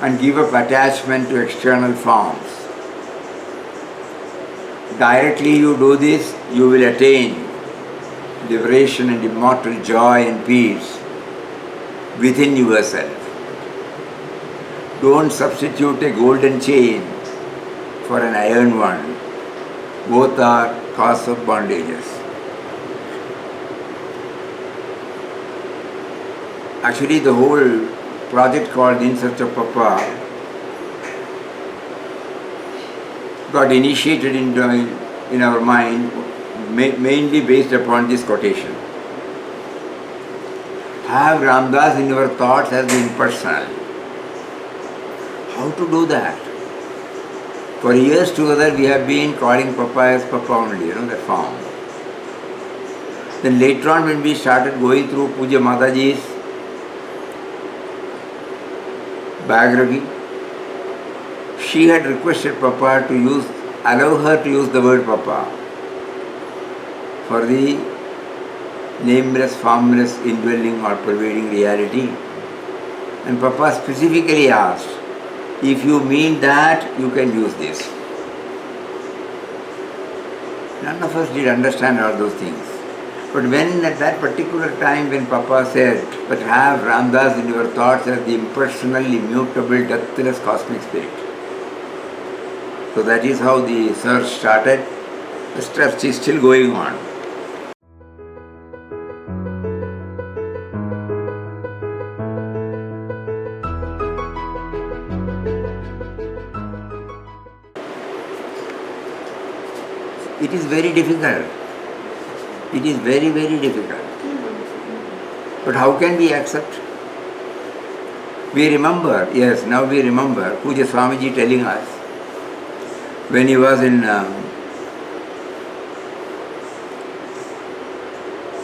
and give up attachment to external forms. Directly you do this, you will attain liberation and immortal joy and peace within yourself. Don't substitute a golden chain for an iron one. Both are cause of bondages. Actually, the whole project called In Search of Papa got initiated in our mind mainly based upon this quotation. Have Ramdas in your thoughts as the impersonal. How to do that? For years together we have been calling Papa as Papa only, that form. Then later on when we started going through Puja Mataji's biography, she had requested Papa to allow her to use the word Papa for the nameless, formless, indwelling or pervading reality. And Papa specifically asked, if you mean that, you can use this. None of us did understand all those things. But when at that particular time when Papa said, but have Ramdas in your thoughts as the impersonal, immutable, deathless cosmic spirit. So that is how the search started. The search is still going on. It is very difficult. It is very, very difficult. But how can we accept? We remember, yes, now we remember Puja Swamiji telling us when he was in,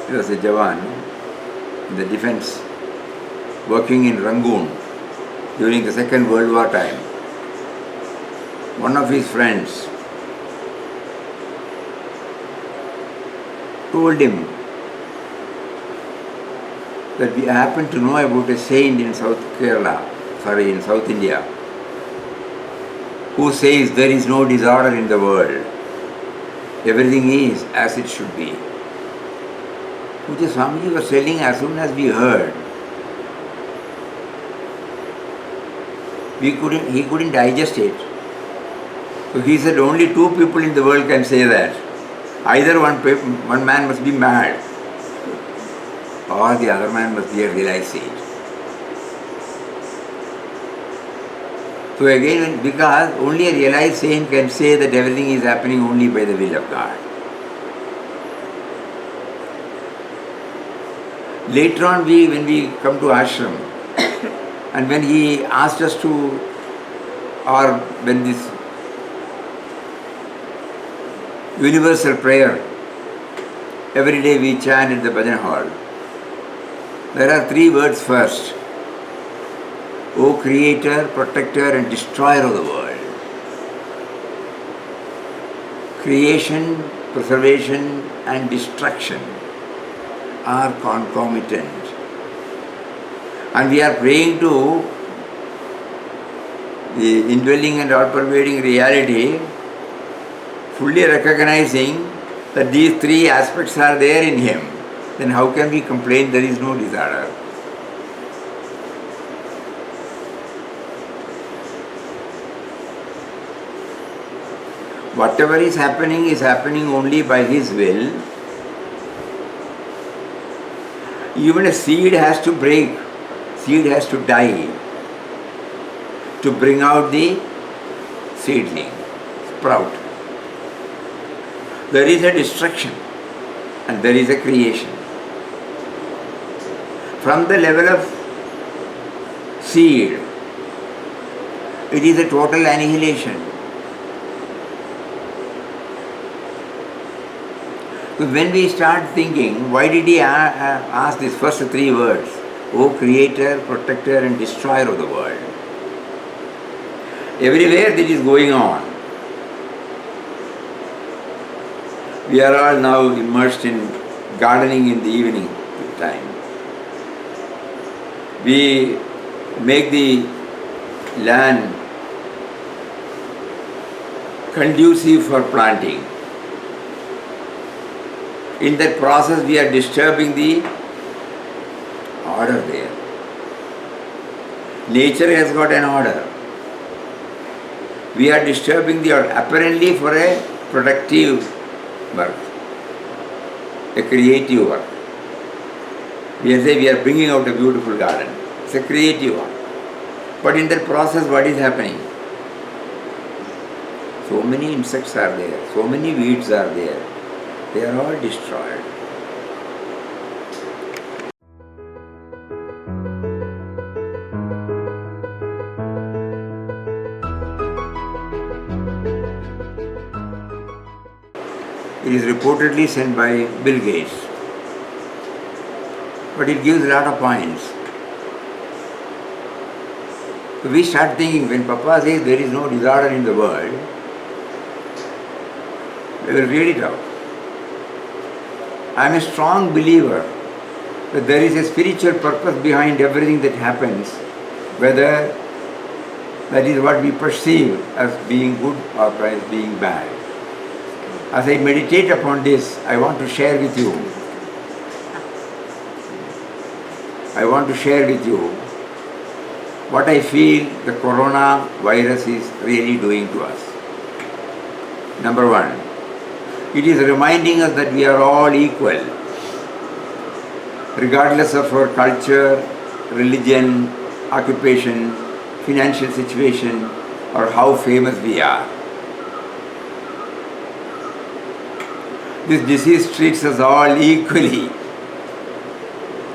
he was a Jawan in the defense, working in Rangoon during the Second World War time. One of his friends told him that we happen to know about a saint in South India, who says there is no disorder in the world. Everything is as it should be. Puja Swamiji was telling as soon as we heard, he couldn't digest it. So he said only two people in the world can say that. Either one man must be mad or the other man must be a realized sage. So again, because only a realized saint can say that everything is happening only by the will of God. Later on, when we come to ashram, and when he asked us to, or when this universal prayer, every day we chant in the bhajan hall, there are three words first. O Creator, Protector and Destroyer of the world. Creation, preservation and destruction are concomitant. And we are praying to the indwelling and all-pervading reality, fully recognizing that these three aspects are there in him. Then how can we complain there is no disorder? Whatever is happening only by his will. Even a seed has to break, seed has to die to bring out the seedling, sprout. There is a destruction and there is a creation. From the level of seed, it is a total annihilation. So when we start thinking, why did he ask these first three words? O Creator, Protector and Destroyer of the world. Everywhere this is going on. We are all now immersed in gardening in the evening time. We make the land conducive for planting. In that process, we are disturbing the order there. Nature has got an order. We are disturbing the order, apparently for a productive work, a creative work. We are bringing out a beautiful garden. It's a creative one. But in that process, what is happening? So many insects are there, so many weeds are there. They are all destroyed. It is reportedly sent by Bill Gates. But it gives a lot of points. So we start thinking, when Papa says there is no disorder in the world, we will read it out. I am a strong believer that there is a spiritual purpose behind everything that happens, whether that is what we perceive as being good or as being bad. As I meditate upon this, I want to share with you. What I feel the coronavirus is really doing to us. Number one, it is reminding us that we are all equal, regardless of our culture, religion, occupation, financial situation, or how famous we are. This disease treats us all equally.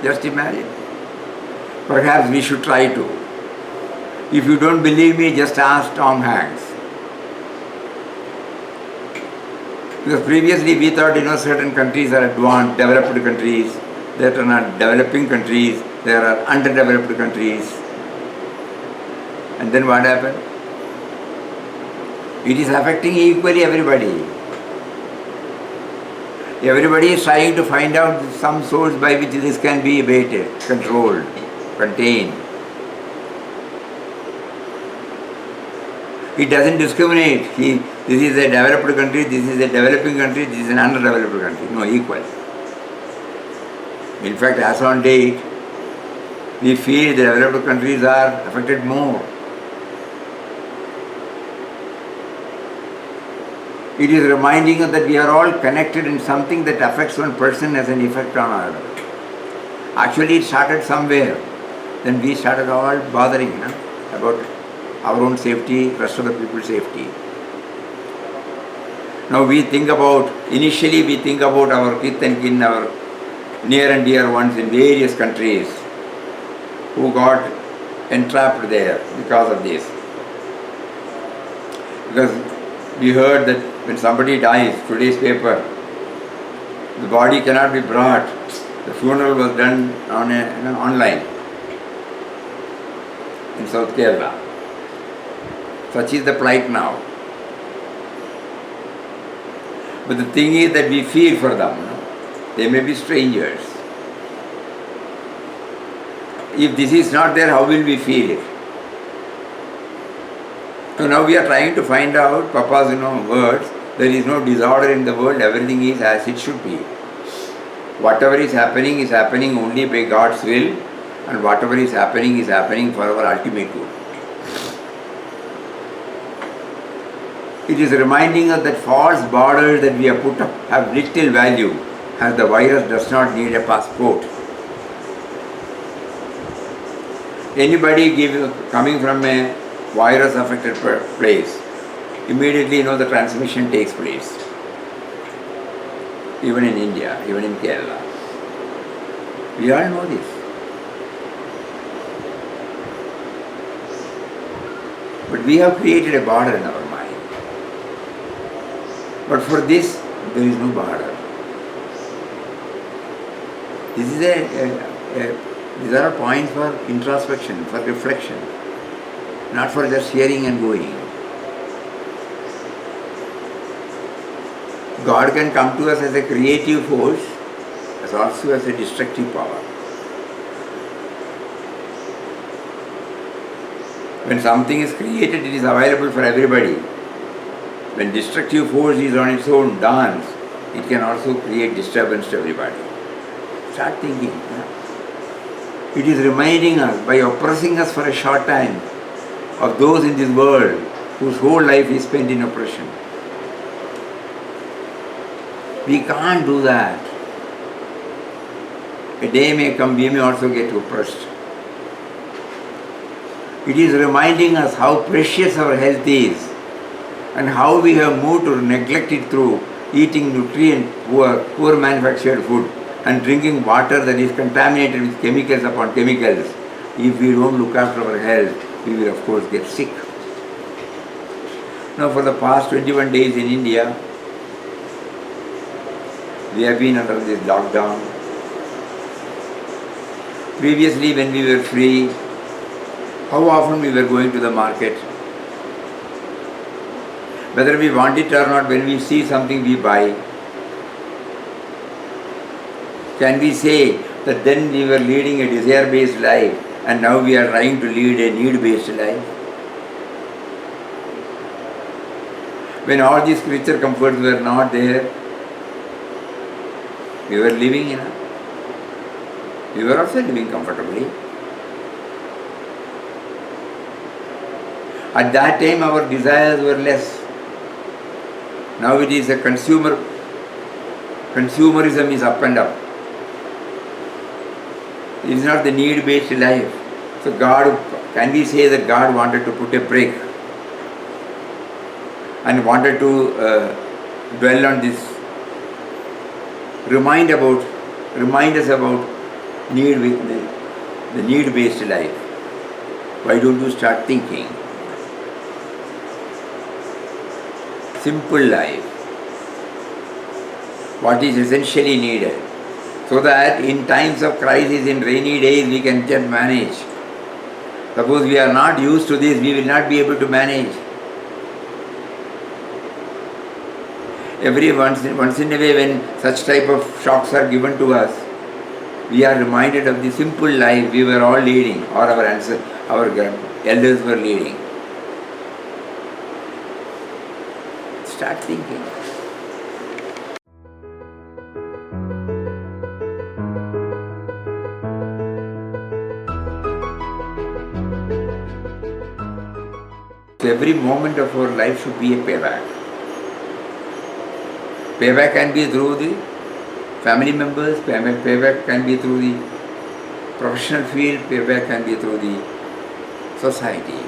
Just imagine. Perhaps we should try to. If you don't believe me, just ask Tom Hanks. Because previously we thought, certain countries are advanced, developed countries, that are not developing countries, there are underdeveloped countries. And then what happened? It is affecting equally everybody. Everybody is trying to find out some source by which this can be abated, controlled, contained. It doesn't discriminate. This is a developed country, this is a developing country, this is an underdeveloped country. No, equal. In fact, as on date, we feel the developed countries are affected more. It is reminding us that we are all connected in something that affects one person as an effect on another. Actually, it started somewhere. Then we started all bothering about our own safety, rest of the people's safety. Now initially we think about our kith and kin, our near and dear ones in various countries who got entrapped there because of this. Because we heard that when somebody dies, today's paper, the body cannot be brought. The funeral was done online in South Kerala. Such is the plight now. But the thing is that we feel for them. They may be strangers. If this is not there, how will we feel it? So now we are trying to find out Papa's words. There is no disorder in the world. Everything is as it should be. Whatever is happening only by God's will, and whatever is happening for our ultimate good. It is reminding us that false borders that we have put up have little value, as the virus does not need a passport. Anybody coming from a virus affected place, immediately the transmission takes place. Even in India, even in Kerala. We all know this. But we have created a border in our mind. But for this, there is no border. These are points for introspection, for reflection, not for just hearing and going. God can come to us as a creative force, as also as a destructive power. When something is created, it is available for everybody. When destructive force is on its own dance, it can also create disturbance to everybody. Start thinking. It is reminding us, by oppressing us for a short time, of those in this world whose whole life is spent in oppression. We can't do that. A day may come, we may also get oppressed. It is reminding us how precious our health is and how we have moved to neglect it through eating nutrient poor manufactured food and drinking water that is contaminated with chemicals upon chemicals. If we don't look after our health, we will of course get sick. Now for the past 21 days in India, we have been under this lockdown. Previously when we were free, how often we were going to the market. Whether we want it or not, when we see something we buy. Can we say that then we were leading a desire-based life and now we are trying to lead a need-based life? When all these creature comforts were not there, we were living in we were also living comfortably. At that time our desires were less. Now it is a consumerism is up and up. It is not the need-based life. So God, can we say that God wanted to put a break and wanted to dwell on this, remind us about the need-based life? Why don't you start thinking? Simple life, what is essentially needed, so that in times of crisis, in rainy days, we can just manage. Suppose we are not used to this, we will not be able to manage. Every once in a way, when such type of shocks are given to us, we are reminded of the simple life we were all leading, or our elders were leading. Start thinking. So every moment of our life should be a payback. Payback can be through the family members, payback can be through the professional field, payback can be through the society.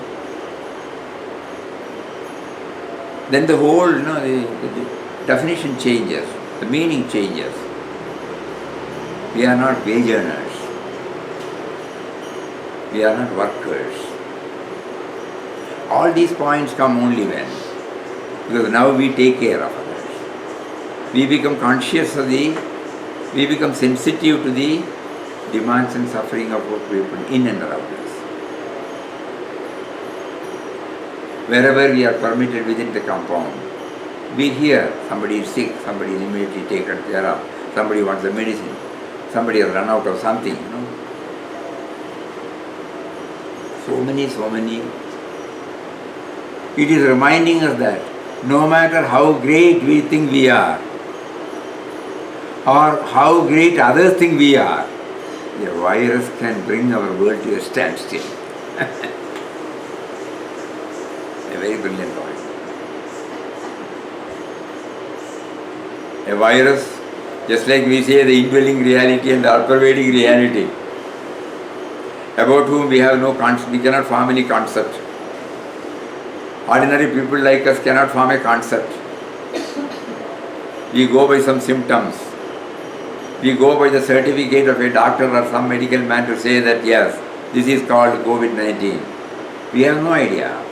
Then the whole, the definition changes, the meaning changes. We are not wage earners. We are not workers. All these points come only when, because now we take care of others. We become conscious of we become sensitive to the demands and suffering of people in and around us. Wherever we are permitted within the compound, we hear somebody is sick, somebody is immediately taken care of, somebody wants the medicine, somebody has run out of something, So many. It is reminding us that no matter how great we think we are, or how great others think we are, a virus can bring our world to a standstill. A very brilliant point. A virus, just like we say the indwelling reality and the all-pervading reality, about whom we have no concept, we cannot form any concept. Ordinary people like us cannot form a concept. We go by some symptoms. We go by the certificate of a doctor or some medical man to say that yes, this is called COVID-19. We have no idea.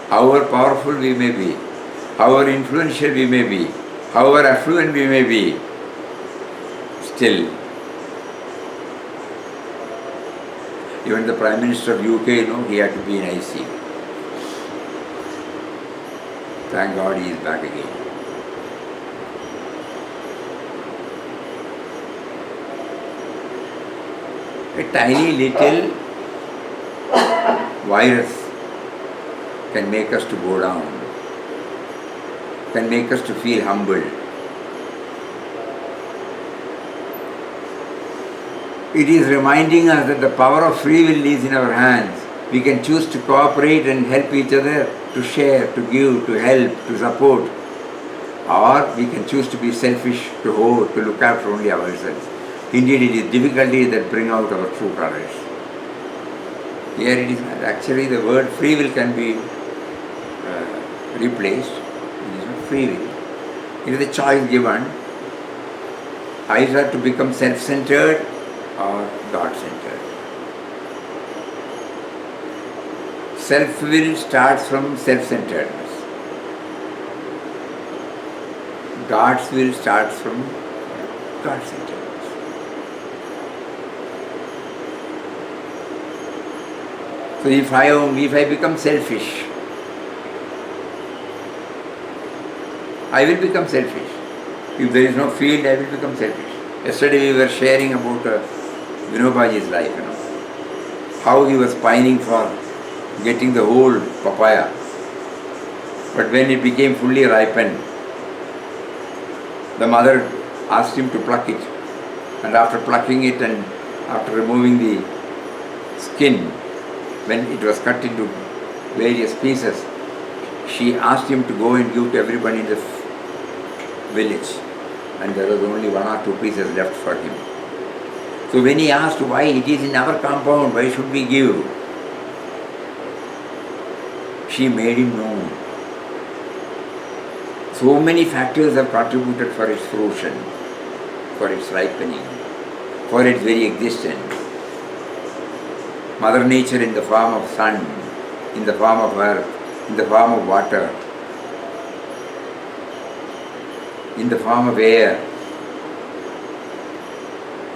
However powerful we may be, however influential we may be, however affluent we may be, still, even the Prime Minister of UK, he had to be in ICU. Thank God he is back again. A tiny little virus can make us to go down, can make us to feel humble. It is reminding us that the power of free will is in our hands. We can choose to cooperate and help each other, to share, to give, to help, to support. Or we can choose to be selfish, to hoard, to look after only ourselves. Indeed, it is difficulties that bring out our true colors. Here it is actually the word free will can be replaced. It is not free will. It is a choice given. Either to become self-centered or God-centered. Self-will starts from self-centeredness. God's will starts from God-centeredness. So if I become selfish, I will become selfish. If there is no field, I will become selfish. Yesterday we were sharing about Vinobaji's life, how he was pining for getting the whole papaya. But when it became fully ripened, the mother asked him to pluck it. And after plucking it and after removing the skin, when it was cut into various pieces, she asked him to go and give to everybody in the village. And there was only 1 or 2 pieces left for him. So when he asked why it is in our compound, why should we give? She made him know. So many factors have contributed for its fruition, for its ripening, for its very existence. Mother Nature in the form of sun, in the form of earth, in the form of water, in the form of air,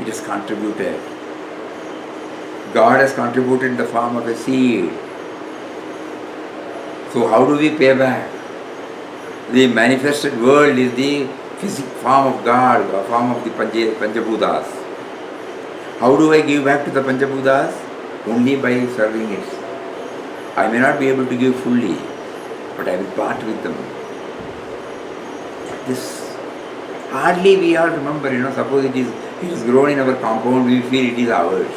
it has contributed. God has contributed in the form of a seed. So how do we pay back? The manifested world is the physical form of God, the form of the Panchabhutas. How do I give back to the Panchabhutas? Only by serving it. I may not be able to give fully, but I will part with them. This hardly we all remember, suppose it is grown in our compound, we feel it is ours.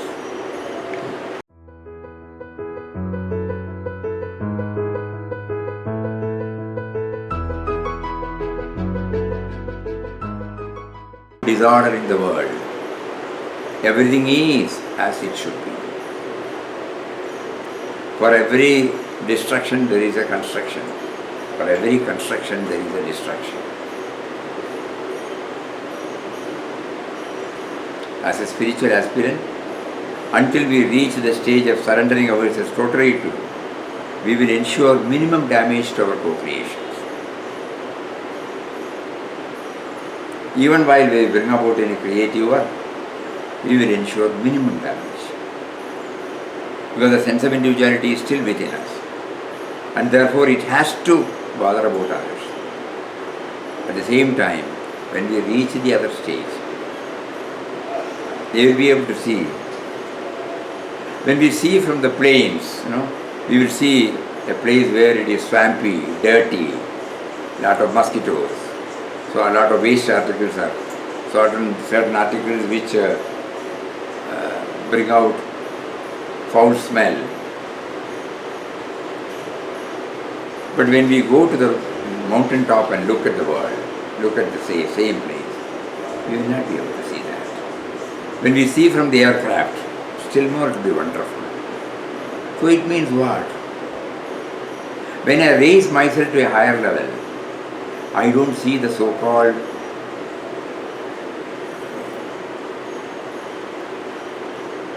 Disorder in the world. Everything is as it should be. For every destruction there is a construction. For every construction there is a destruction. As a spiritual aspirant, until we reach the stage of surrendering ourselves totally to Him, we will ensure minimum damage to our co-creations. Even while we bring about any creative work, we will ensure minimum damage. Because the sense of individuality is still within us. And therefore it has to bother about others. At the same time, when we reach the other stage, they will be able to see. When we see from the plains, we will see a place where it is swampy, dirty, lot of mosquitoes. So a lot of waste articles are certain articles which bring out foul smell. But when we go to the mountain top and look at the world, look at the same place, we will not be able to see that. When we see from the aircraft, still more it will be wonderful. So it means what? When I raise myself to a higher level, I don't see the so-called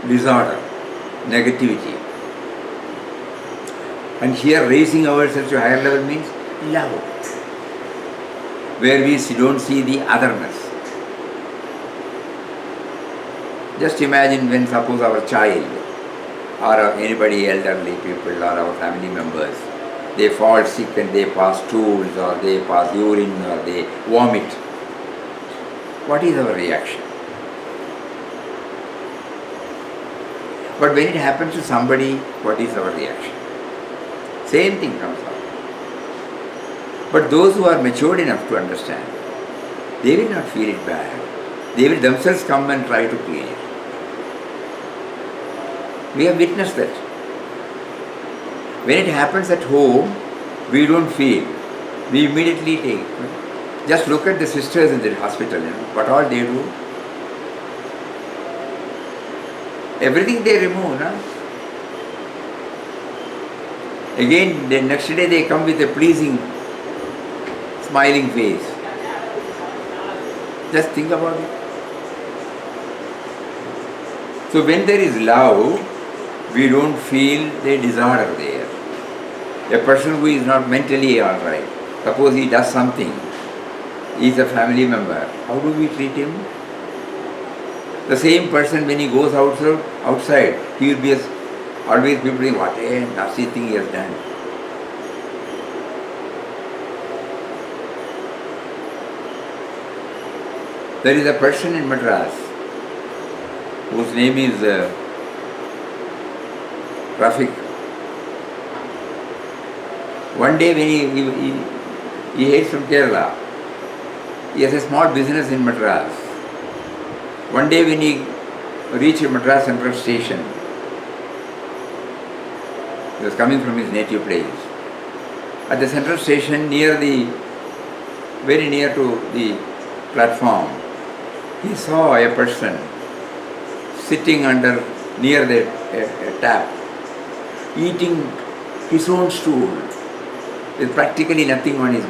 disorder, negativity. And here raising ourselves to a higher level means love, where we don't see the otherness. Just imagine when suppose our child or anybody elderly people or our family members, they fall sick and they pass stools or they pass urine or they vomit. What is our reaction? But when it happens to somebody, what is our reaction? Same thing comes out. But those who are matured enough to understand, they will not feel it bad. They will themselves come and try to clean it. We have witnessed that. When it happens at home, we don't feel. We immediately take. Just look at the sisters in the hospital, what all they do. Everything they remove. No? Again, the next day they come with a pleasing, smiling face. Just think about it. So when there is love, we don't feel the disorder there. A person who is not mentally alright, suppose he does something, he is a family member, how do we treat him? The same person when he goes outside, he will be always people saying, what a nasty thing he has done. There is a person in Madras whose name is Rafiq. One day when he hails from Kerala, he has a small business in Madras. One day when he reached Madras Central Station, he was coming from his native place. At the Central Station, very near to the platform, he saw a person sitting near the tap, eating his own stool, with practically nothing on his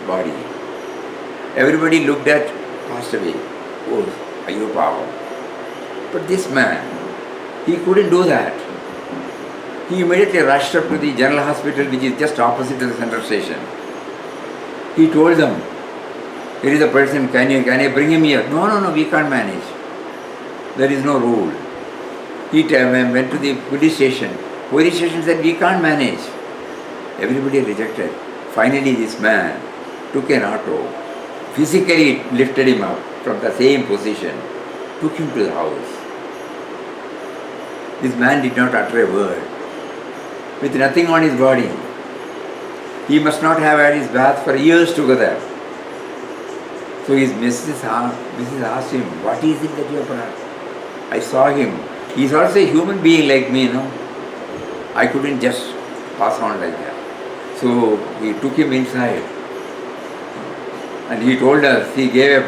body. Everybody looked at, passed away. Oh, Ayyo Pava. But this man, he couldn't do that. He immediately rushed up to the general hospital, which is just opposite to the Central Station. He told them, here is a person, can I bring him here? No, we can't manage. There is no rule. He went to the police station. Police station said, we can't manage. Everybody rejected. Finally, this man took an auto, physically lifted him up from the same position, took him to the house. This man did not utter a word. With nothing on his body. He must not have had his bath for years together. So his Mrs. asked him, what is it that you have brought? I saw him. He is also a human being like me, no? I couldn't just pass on like that. So he took him inside. And he told us, he gave a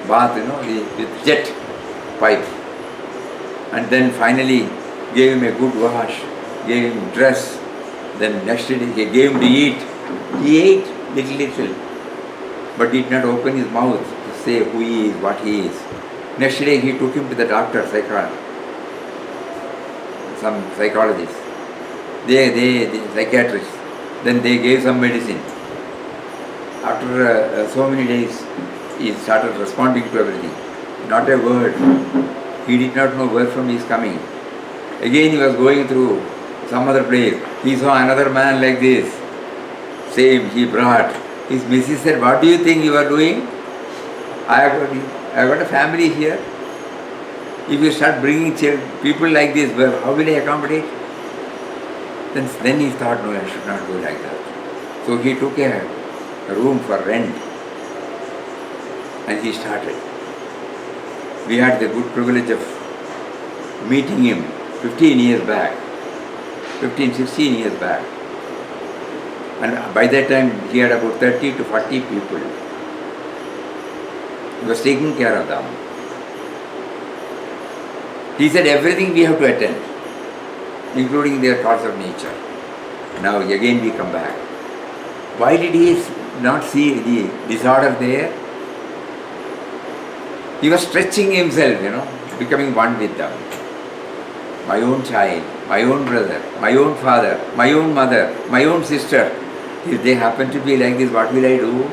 bath, with jet pipe. And then finally gave him a good wash, gave him dress. Then next day he gave him to eat. He ate little, but did not open his mouth to say who he is, what he is. Next day he took him to the doctor, some psychologists, the psychiatrists. Then they gave some medicine. After so many days, he started responding to everything. Not a word. He did not know where from he is coming. Again he was going through some other place. He saw another man like this. Same, he brought. His missus said, what do you think you are doing? I have got a family here. If you start bringing people like this, well, how will I accommodate? Then he thought, no, I should not do like that. So he took a room for rent and he started. We had the good privilege of meeting him 16 years back. And by that time he had about 30 to 40 people. He was taking care of them. He said everything we have to attend, including their thoughts of nature. Now again we come back. Why did he not see the disorder there? He was stretching himself, becoming one with them. My own child, my own brother, my own father, my own mother, my own sister. If they happen to be like this, what will I do?